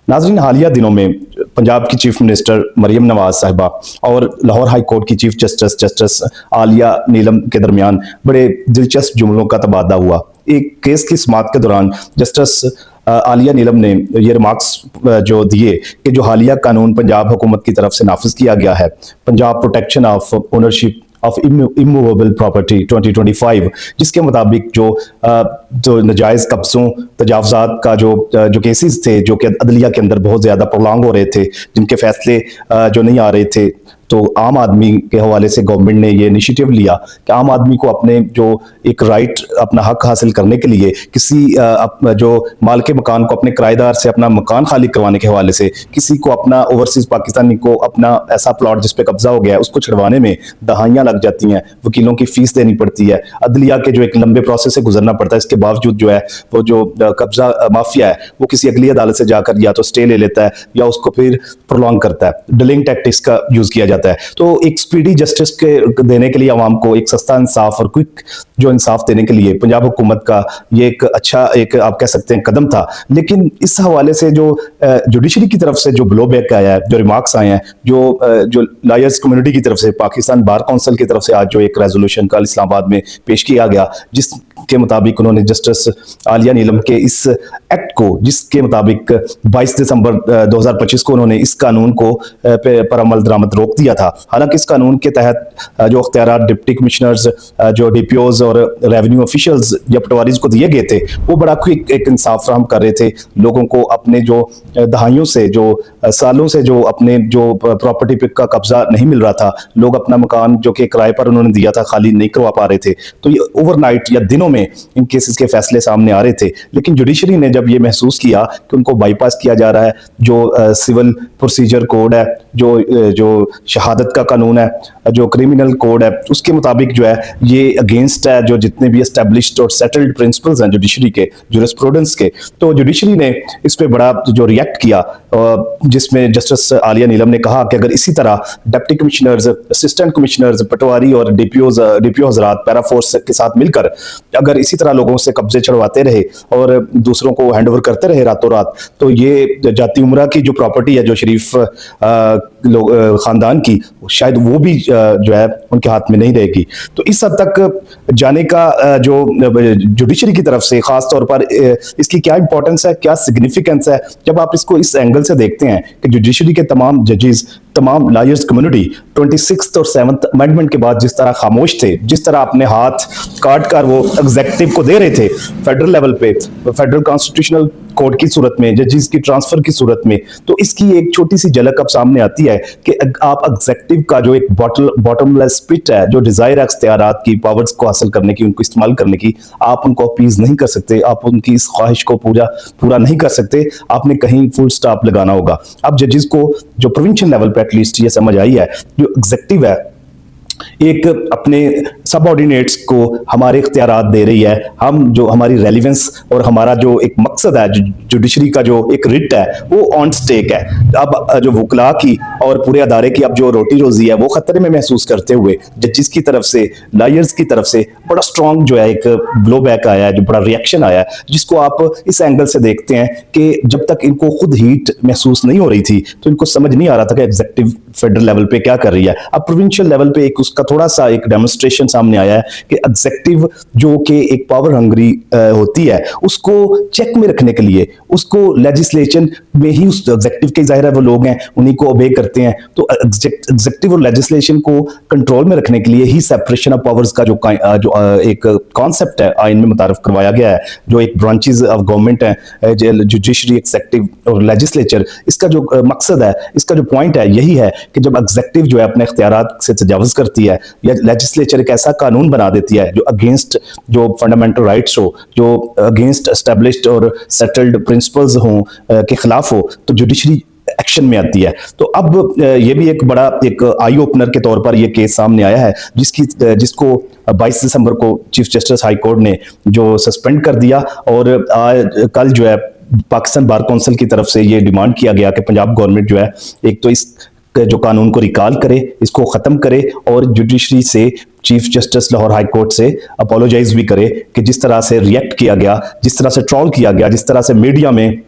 नाजरीन, हालिया दिनों में पंजाब की चीफ मिनिस्टर मरियम नवाज साहिबा और लाहौर हाई कोर्ट की चीफ जस्टिस आलिया नीलम के दरमियान बड़े दिलचस्प जुमलों का तबादला हुआ। एक केस की समाअत के दौरान जस्टिस आलिया नीलम ने ये रिमार्क्स जो दिए कि जो हालिया कानून पंजाब हुकूमत की तरफ से नाफिज किया गया है, Punjab protection of ownership of immovable property 2025, जिसके मुताबिक जो नजायज़ कब्ज़ों तजावज़ात का जो केसेस थे जो कि अदलिया के अंदर बहुत ज़्यादा प्रोलॉन्ग हो रहे थे, जिनके फैसले जो नहीं आ रहे थे, तो आम आदमी के हवाले से गवर्नमेंट ने ये इनिशिएटिव लिया कि आम आदमी को अपने जो एक राइट, अपना हक हासिल करने के लिए किसी जो माल के मकान को अपने किराएदार से अपना मकान खाली करवाने के हवाले से, किसी को अपना ओवरसीज पाकिस्तानी को अपना ऐसा प्लॉट जिस पे कब्जा हो गया है उसको छुड़वाने में दहाइयाँ लग जाती हैं, वकीलों की फीस देनी पड़ती है, अदलिया के जो एक लंबे प्रोसेस से गुजरना पड़ता है। इसके बावजूद जो है वो जो कब्जा माफिया है वो किसी अगली अदालत से जाकर या तो स्टे ले लेता है या उसको फिर प्रोलॉन्ग करता है। डिलिंग टैक्टिक्स का यूज किया जाता है। तो एक स्पीडी जस्टिस के देने के लिए आवाम को एक सस्ता इंसाफ और क्विक जो इंसाफ देने के लिए पंजाब हुकूमत का ये एक अच्छा एक आप कह सकते हैं कदम था। लेकिन इस हवाले से जो जुडिशरी की तरफ से जो ब्लो बैक आया है, जो रिमार्क्स आए हैं, जो लॉयर्स कम्युनिटी की तरफ से, पाकिस्तान बार काउंसिल की तरफ से आज जो एक रेजोल्यूशन कल इस्लामाबाद में पेश किया गया, जिसके मुताबिक उन्होंने जस्टिस आलिया नीलम के इस एक्ट को, जिसके मुताबिक 22 दिसंबर 2025 को उन्होंने इस कानून को पर अमल दरामद रोक दिया था। हालांकि इस कानून के तहत जो अख्तियारात डिप्टी कमिश्नर्स, जो डीपीओज और रेवेन्यू ऑफिशियल्स या पटवारीज को दिए गए थे, वो बड़ा क्विक एक इंसाफ फराहम कर रहे थे लोगों को। अपने जो दहाइयों से, जो सालों से जो अपने जो प्रॉपर्टी पे का कब्जा नहीं मिल रहा था, लोग अपना मकान जो कि किराए पर उन्होंने दिया था खाली नहीं करवा पा रहे थे, तो ये ओवरनाइट या दिनों में इन केसेस के फैसले सामने आ रहे थे। लेकिन जुडिशरी ने जब ये महसूस किया कि उनको बाईपास किया जा रहा है, जो सिविल प्रोसीजर कोड है, जो शहादत का कानून है, जो क्रिमिनल कोड है, उसके मुताबिक जो है ये अगेंस्ट है जो जितने भी एस्टेब्लिश्ड और सेटल्ड प्रिंसिपल्स हैं जुडिशरी के, जूरिस्प्रूडेंस के। तो जुडिशरी ने इस पे बड़ा जो रिएक्ट किया, जिसमें जस्टिस आलिया नीलम ने कहा कि अगर इसी तरह डिप्टी कमिश्नर्स, असिस्टेंट कमिश्नर्स, पटवारी और डीपीओ हजरात पैरा फोर्स के साथ मिलकर अगर इसी तरह लोगों से कब्जे चढ़वाते रहे और दूसरों को हैंडओवर करते रहे रातों रात, तो ये जाती उमरा की जो प्रॉपर्टी है, जो शरीफ खानदान की, शायद वो भी जो है उनके हाथ में नहीं रहेगी। तो इस हद तक जाने का जो जुडिशरी की तरफ से खास तौर पर इसकी क्या इंपॉर्टेंस है, क्या सिग्निफिकेंस है, जब आप इसको इस एंगल से देखते हैं कि जुडिशरी के तमाम जजेस, तमाम लॉयर्स कम्युनिटी 26th और 7th अमेंडमेंट के बाद जिस तरह खामोश थे, जिस तरह अपने हाथ काट कर वो एग्जीक्यूटिव को दे रहे थे फेडरल लेवल पे, फेडरल कॉन्स्टिट्यूशनल कोर्ट की सूरत में, जजेस की ट्रांसफर की सूरत में, तो इसकी एक छोटी सी झलक अब सामने आती है कि आप एग्जीक्यूटिव का जो एक बॉटमलेस पिट है, जो डिजायर है अख्तियारात की, पावर्स को हासिल करने की, उनको इस्तेमाल करने की, आप उनको अपीज नहीं कर सकते, आप उनकी इस ख्वाहिश को पूरा नहीं कर सकते। आपने कहीं फुल स्टॉप लगाना होगा। अब जजेस को जो प्रोविंशियल लेवल पे एटलीस्ट ये समझ आई है, जो एग्जीक्यूटिव है एक अपने सबऑर्डिनेट्स को हमारे इख्तियारात दे रही है, हम जो हमारी रेलिवेंस और हमारा जो एक मकसद है, जुडिशरी का जो एक रिट है, वो ऑन स्टेक है। अब जो वकला की और पूरे अदारे की अब जो रोटी रोजी है वो खतरे में महसूस करते हुए जजेस की तरफ से, लॉयर्स की तरफ से बड़ा स्ट्रॉन्ग जो है एक ब्लो बैक आया है, जो बड़ा रिएक्शन आया है, जिसको आप इस एंगल से देखते हैं कि जब तक इनको खुद हीट महसूस नहीं हो रही थी तो इनको समझ नहीं आ रहा था कि एग्जीक्यूटिव फेडरल लेवल पे क्या कर रही है। अब प्रोविंशियल लेवल पे एक उसका थोड़ा सा एक डेमोन्स्ट्रेशन सामने आया है कि एग्जीक्यूटिव जो कि एक पावर हंग्री होती है, उसको चेक में रखने के लिए, उसको लेजिस्लेशन में ही, उस एग्जीक्यूटिव के जाहिर है वो लोग हैं, उन्हीं को ओबे करते हैं, तो एग्जीक्यूटिव और लेजिस्लेशन को कंट्रोल में रखने के लिए ही सेपरेशन ऑफ पावर्स का जो एक कॉन्सेप्ट है आइन में मुतारफ करवाया गया है, जो एक ब्रांचेस ऑफ गवर्नमेंट है, जुडिशरी, एक्सेक्यूटिव और लेजिस्लेचर। इसका जो मकसद है, इसका जो पॉइंट है, यही है कि जब एग्जीक्यूटिव जो है अपने इख्तियारात से तजावुज करती है या लेजिस्लेचर एक ऐसा कानून बना देती है जो अगेंस्ट जो फंडामेंटल राइट्स हो, जो अगेंस्ट एस्टेब्लिश्ड और सेटल्ड प्रिंसिपल्स हों के खिलाफ हो, तो जुडिशरी एक्शन में आती है। तो अब ये भी एक बड़ा एक आई ओपनर के तौर पर ये केस सामने आया है, जिसको 22 दिसंबर को चीफ जस्टिस हाई कोर्ट ने जो सस्पेंड कर दिया, और कल जो है पाकिस्तान बार काउंसिल की तरफ से ये डिमांड किया गया कि पंजाब गवर्नमेंट जो है एक तो इस जो कानून को रिकॉल करे, इसको खत्म करे, और जुडिशरी से, chief justice Lahore high court से अपोलोजाइज भी करे कि जिस तरह से रिएक्ट किया गया, जिस तरह से ट्रोल किया गया, जिस तरह से मीडिया में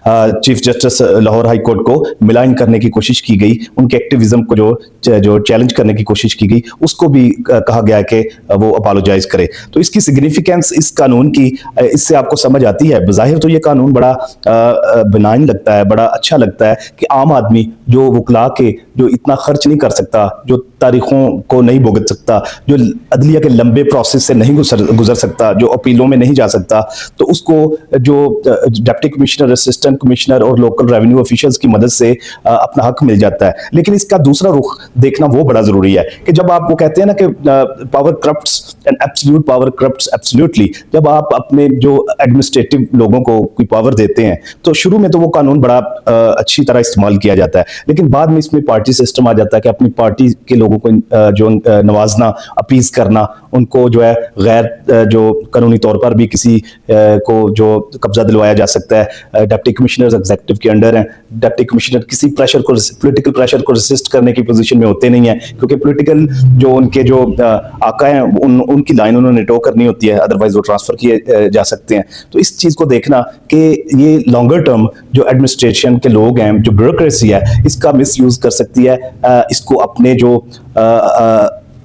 chief justice Lahore high court को मिलान करने की कोशिश की गई, उनके एक्टिविज्म को जो चैलेंज करने की कोशिश की गई, उसको भी कहा गया कि वो अपोलोजाइज करे। तो इसकी सिग्निफिकेंस इस कानून की इससे आपको समझ आती है। बज़ाहिर तो ये कानून बड़ा बिनाइन लगता है, बड़ा अच्छा लगता है कि आम आदमी जो वकला के जो इतना खर्च नहीं कर सकता, जो तारीखों को नहीं भुगत सकता, जो अदलिया के लंबे प्रोसेस से नहीं गुजर सकता, जो अपीलों में नहीं जा सकता, तो उसको जो डिप्टी कमिश्नर, असिस्टेंट कमिश्नर और लोकल रेवेन्यू ऑफिशियल्स की मदद से अपना हक मिल जाता है। लेकिन इसका दूसरा रुख देखना वो बड़ा जरूरी है कि जब आप वो कहते हैं ना कि power corrupts and absolute power corrupts absolutely, जब आप अपने जो एडमिनिस्ट्रेटिव लोगों को कोई पावर देते हैं तो शुरू में तो वो कानून बड़ा अच्छी तरह इस्तेमाल किया जाता है, लेकिन बाद में इसमें पार्टी सिस्टम आ जाता है कि अपनी पार्टी के लोगों को जो नवाजना, अपीज करना, उनको जो है गैर जो कानूनी तौर पर भी किसी को जो कब्जा दिलवाया जा सकता है। डिप्टी कमिश्नर एग्जीक्यूटिव के अंडर हैं, डिप्टी कमिश्नर किसी प्रेशर को, पॉलिटिकल प्रेशर को रेसिस्ट करने की पोजीशन में होते नहीं है, क्योंकि पॉलिटिकल जो उनके जो आका हैं उनकी लाइन उन्होंने टो करनी होती है, अदरवाइज वो ट्रांसफर किए जा सकते हैं। तो इस चीज को देखना कि ये लॉन्गर टर्म जो एडमिनिस्ट्रेशन के लोग हैं, जो ब्यूरोक्रेसी है, इसका मिस यूज कर सकती है, इसको अपने जो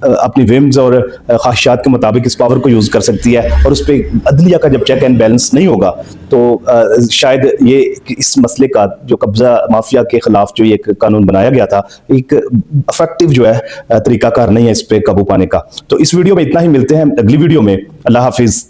अपनी विम्स और ख्वाहिशात के मुताबिक इस पावर को यूज कर सकती है, और उस पर अदलिया का जब चेक एंड बैलेंस नहीं होगा तो शायद ये इस मसले का जो कब्जा माफिया के खिलाफ जो ये कानून बनाया गया था, एक इफेक्टिव जो है तरीकाकार नहीं है इस पे काबू पाने का। तो इस वीडियो में इतना ही, मिलते हैं अगली वीडियो में। अल्लाह हाफिज।